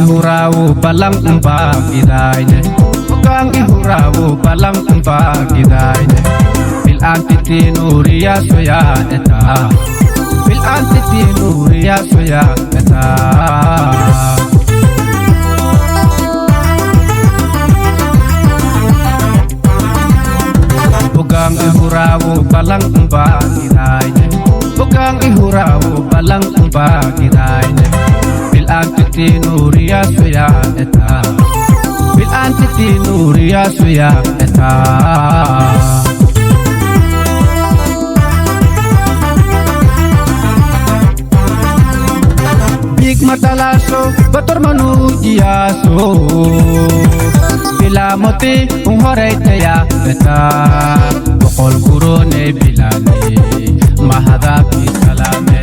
ihurawo balang bagidayne Bugang ihurawo balang bagidayne Bil antitinuriya soya eta Bil antitinuriya soya eta Bugang ihurawo balang bagidayne Bugang ihurawo balang bagidayne Bil antitinuriya soya eta Bil antitinuriya soya eta Big matalaso bator manujiaso Bila moti umhoray taya eta BOQólRuney bilane mahadapi salame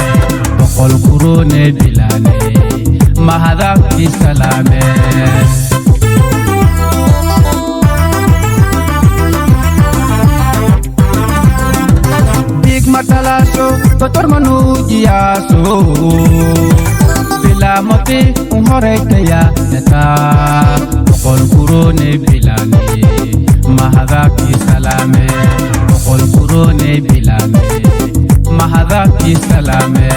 BOQólRuney bilane mahadapi salame Big matalaso bator manujiaso Bila moti umhoray taya eta BOQólRuney bilane mahadapi salame BOQólRuney bilane mahadapi salame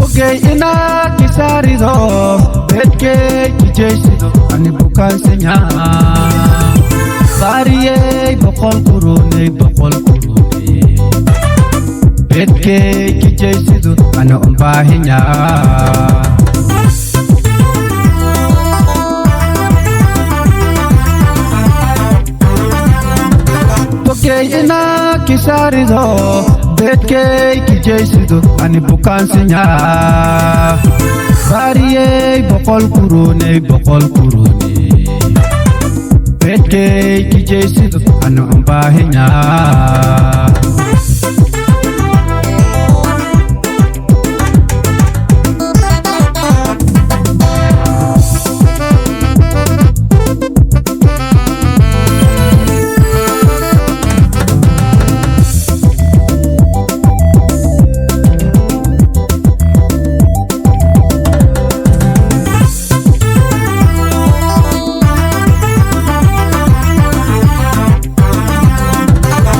Ogey ina kisarido betke kijesido ani bukan senya Bariye BOQólRuney BOQólRuney betke kijesido ani umbahinya Ogey ina kisarido betke kijesido ani bukan senya Bariye BOQólRuney BOQólRuney betke kijesido ani umbahinya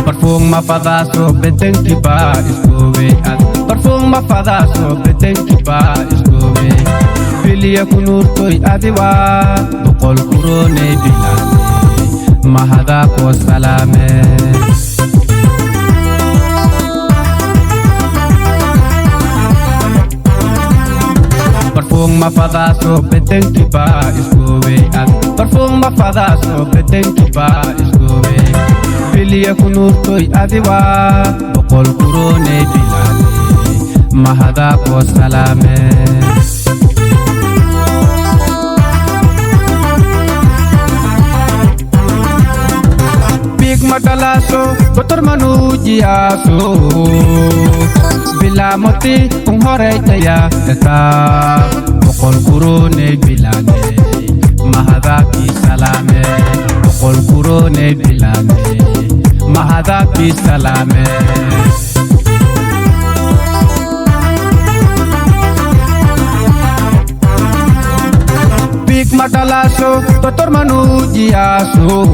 Parfum mafadaso beteng kipa iskowe at Parfum mafadaso beteng kipa iskowe Biliya kunur toy adiwa BOQólRuney bilane mahada ko salame Parfum mafadaso beteng kipa iskowe at Parfum mafadaso beteng kipa iskowe Biliya kunur toy adiwa BOQólRuney bilane mahada ko salame Big matalaso bator manujiaso Bila moti umhoray taya eta BOQólRuney bilane mahadapi salame BOQólRuney bilane mahadapi salame Big matalaso bator manujiaso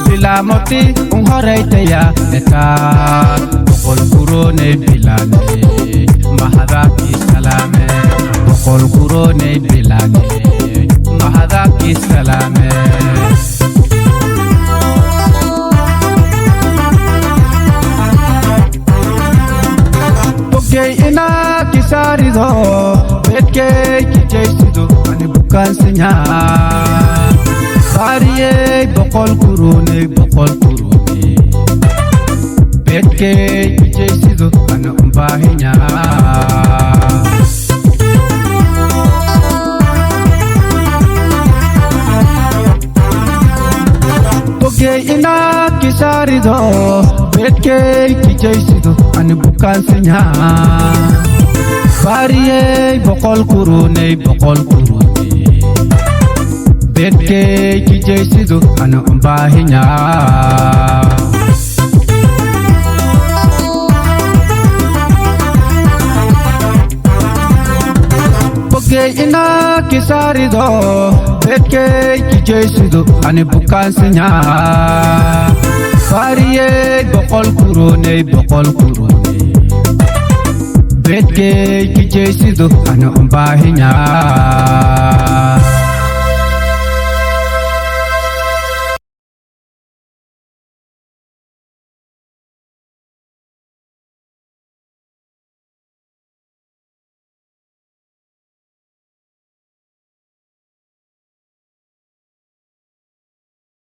Bila moti umhoray taya eta BOQólRuney bilane mahadapi salame BOQólRuney bilane mahadapi salame Ogey ina kisarido betke kijesido ani bukan senya Bariye BOQólRuney BOQólRuney betke kijesido ani umbahinya Ogey ina kisarido betke kijesido ani bukan senya Bariye BOQólRuney BOQólRuney betke kijesido ani umbahinya bogey ina kisarido betke kijesido ani bukan sinya fariye BOQólRuney betke kijesido ani umbahinya